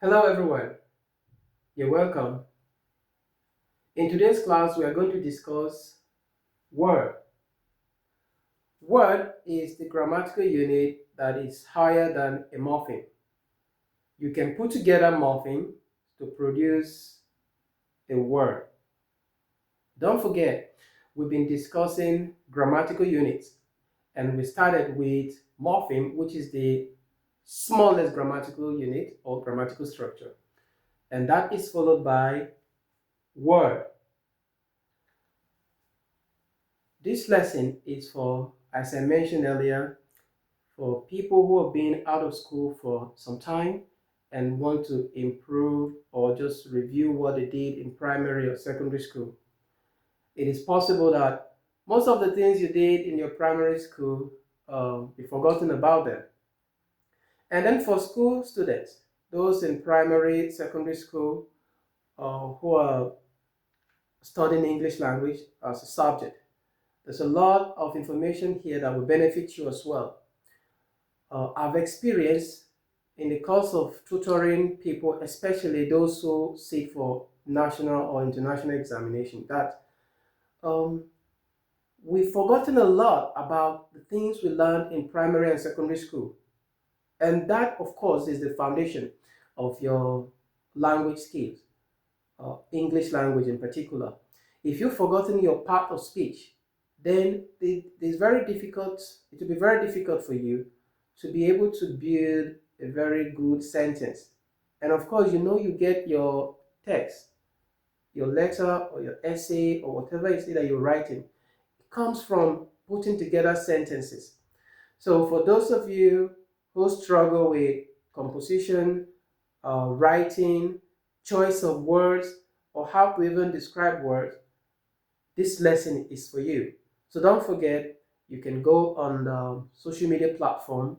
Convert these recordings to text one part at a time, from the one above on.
Hello everyone, you're welcome. In today's class, we are going to discuss word. Word is the grammatical unit that is higher than a morpheme. You can put together morpheme to produce a word. Don't forget, we've been discussing grammatical units and we started with morpheme, which is the smallest grammatical unit or grammatical structure. And that is followed by word. This lesson is for, as I mentioned earlier, for people who have been out of school for some time and want to improve or just review what they did in primary or secondary school. It is possible that most of the things you did in your primary school, you've forgotten about them. And then for school students, those in primary, secondary school, who are studying English language as a subject, there's a lot of information here that will benefit you as well. I've experienced in the course of tutoring people, especially those who seek for national or international examination, that um, we've forgotten a lot about the things we learned in primary and secondary school. And that, of course, is the foundation of your language skills, English language in particular. If you've forgotten your part of speech, then it will be very difficult for you to be able to build a very good sentence. And of course, you get your text, your letter or your essay or whatever it is that you're writing. It comes from putting together sentences. So for those of you who struggle with composition, writing, choice of words, or how to even describe words, this lesson is for you. So don't forget, you can go on the social media platform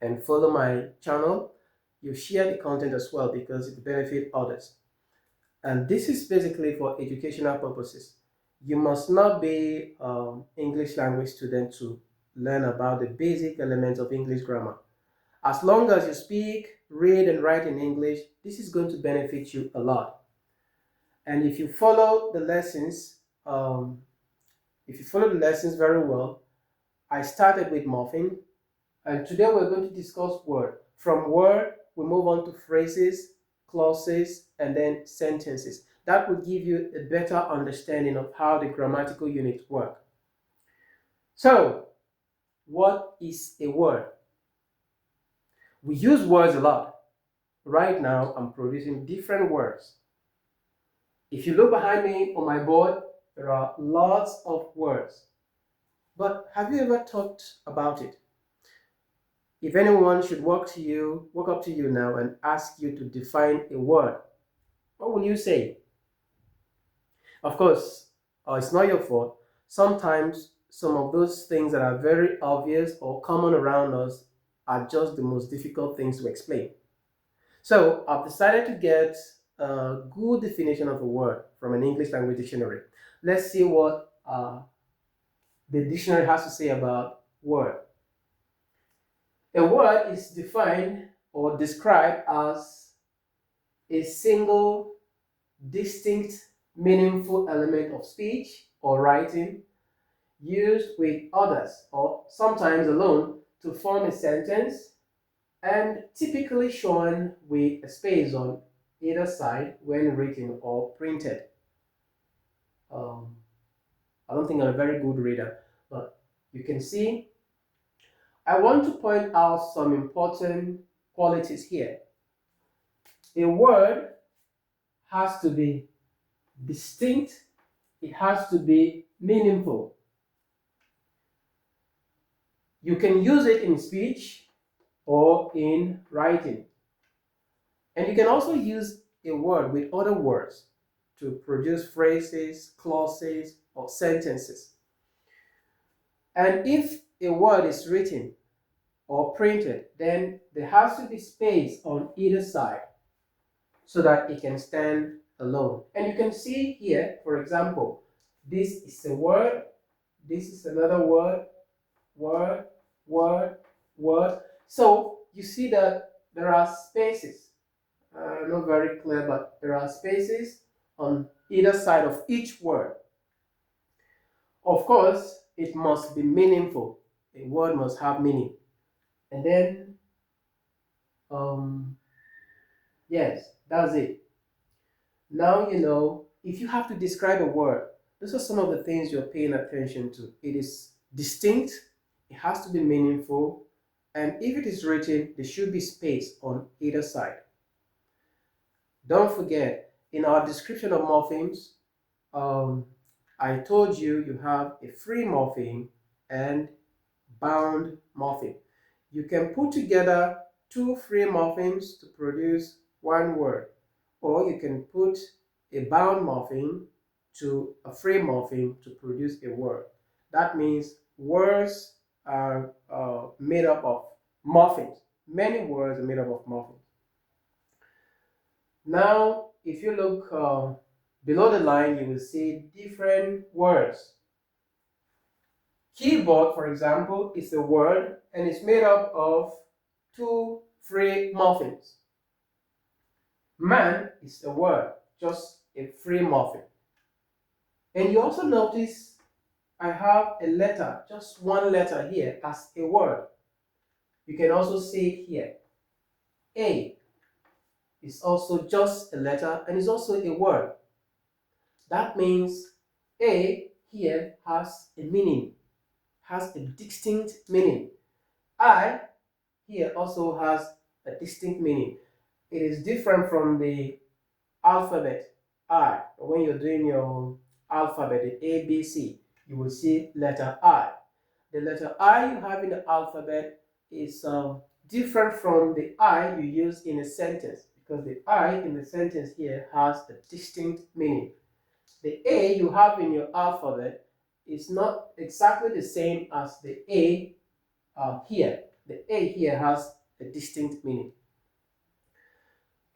and follow my channel. You share the content as well because it benefits others. And this is basically for educational purposes. You must not be an English language student to learn about the basic elements of English grammar. As long as you speak, read, and write in English, this is going to benefit you a lot. And if you follow the lessons, very well, I started with morpheme, and today we're going to discuss word. From word, we move on to phrases, clauses, and then sentences. That will give you a better understanding of how the grammatical units work. So, what is a word? We use words a lot. Right now, I'm producing different words. If you look behind me on my board, there are lots of words. But have you ever thought about it? If anyone should walk up to you now and ask you to define a word, what will you say? Of course, it's not your fault. Sometimes some of those things that are very obvious or common around us are just the most difficult things to explain. So I've decided to get a good definition of a word from an English language dictionary. Let's see what the dictionary has to say about word. A word is defined or described as a single, distinct, meaningful element of speech or writing used with others or sometimes alone to form a sentence, and typically shown with a space on either side when written or printed. I don't think I'm a very good reader, but you can see I want to point out some important qualities here. A word has to be distinct, it has to be meaningful. You can use it in speech or in writing. And you can also use a word with other words to produce phrases, clauses, or sentences. And if a word is written or printed, then there has to be space on either side so that it can stand alone. And you can see here, for example, this is a word, this is another word, word, word, word. So you see that there are spaces not very clear, but there are spaces on either side of each word. Of course, it must be meaningful. A word must have meaning. And then, um, yes, that's it. Now you know if you have to describe a word, those are some of the things you're paying attention to. It is distinct, it has to be meaningful, and if it is written, there should be space on either side. Don't forget, in our description of morphemes, um, I told you you have a free morpheme and bound morpheme. You can put together two free morphemes to produce one word, or you can put a bound morpheme to a free morpheme to produce a word. That means words are made up of morphemes. Many words are made up of morphemes. Now, if you look below the line, you will see different words. Keyboard, for example, is a word and it's made up of two free morphemes. Man is a word, just a free morpheme. And you also notice I have a letter, just one letter here as a word. You can also see it here. A is also just a letter and is also a word. That means A here has a meaning, has a distinct meaning. I here also has a distinct meaning. It is different from the alphabet I. When you're doing your alphabet, the A, B, C, you will see letter I. The letter I you have in the alphabet is different from the I you use in a sentence because the I in the sentence here has a distinct meaning. The A you have in your alphabet is not exactly the same as the A here. The A here has a distinct meaning.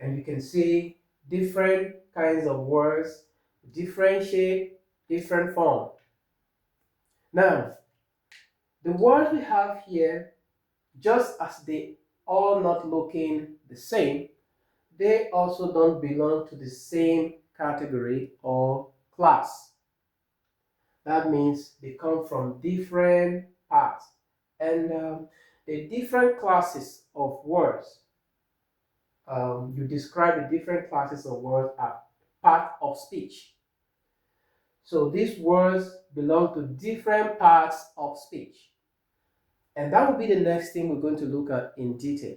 And you can see different kinds of words, different shape, different form. Now, the words we have here, just as they all not looking the same, they also don't belong to the same category or class. That means they come from different parts. And the different classes of words, you describe the different classes of words as part of speech. So these words belong to different parts of speech. And that will be the next thing we're going to look at in detail.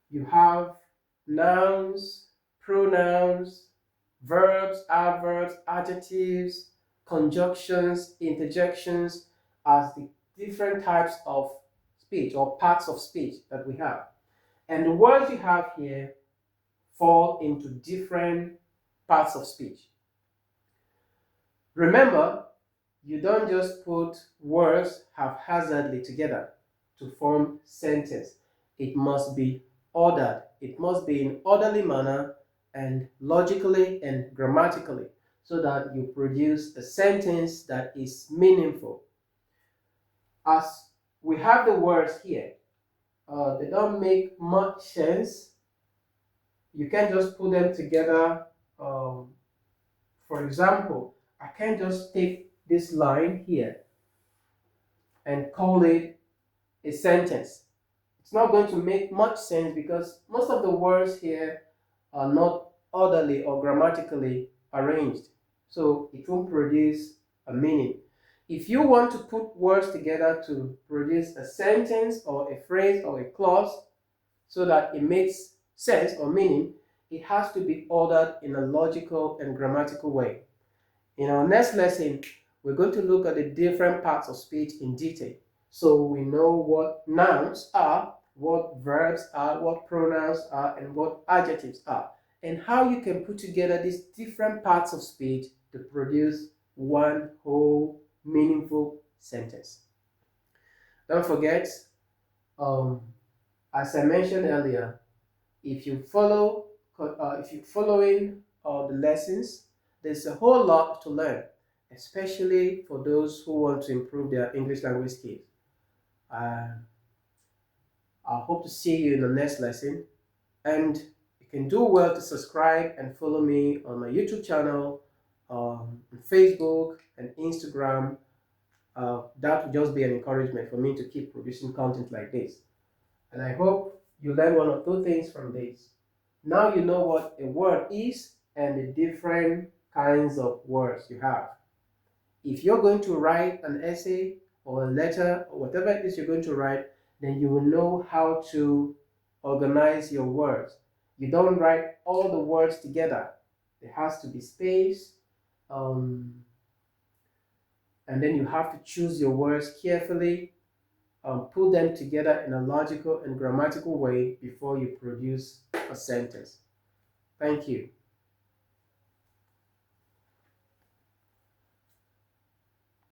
You have nouns, pronouns, verbs, adverbs, adjectives, conjunctions, interjections as the different types of speech or parts of speech that we have. And the words you have here fall into different parts of speech. Remember, you don't just put words haphazardly together to form sentence. It must be ordered. It must be in orderly manner and logically and grammatically so that you produce a sentence that is meaningful. As we have the words here, they don't make much sense. You can't just put them together. For example, I can't just take this line here and call it a sentence. It's not going to make much sense because most of the words here are not orderly or grammatically arranged. So it won't produce a meaning. If you want to put words together to produce a sentence or a phrase or a clause so that it makes sense or meaning, it has to be ordered in a logical and grammatical way. In our next lesson, we're going to look at the different parts of speech in detail. So we know what nouns are, what verbs are, what pronouns are, and what adjectives are, and how you can put together these different parts of speech to produce one whole meaningful sentence. Don't forget, um, as I mentioned earlier, if you follow, if you're following the lessons, there's a whole lot to learn, especially for those who want to improve their English language skills. I hope to see you in the next lesson, and can do well to subscribe and follow me on my YouTube channel, Facebook and Instagram. That would just be an encouragement for me to keep producing content like this. And I hope you learn one or two things from this. Now you know what a word is and the different kinds of words you have. If you're going to write an essay or a letter or whatever it is you're going to write, then you will know how to organize your words. You don't write all the words together. There has to be space, um, and then you have to choose your words carefully, put them together in a logical and grammatical way before you produce a sentence. Thank you.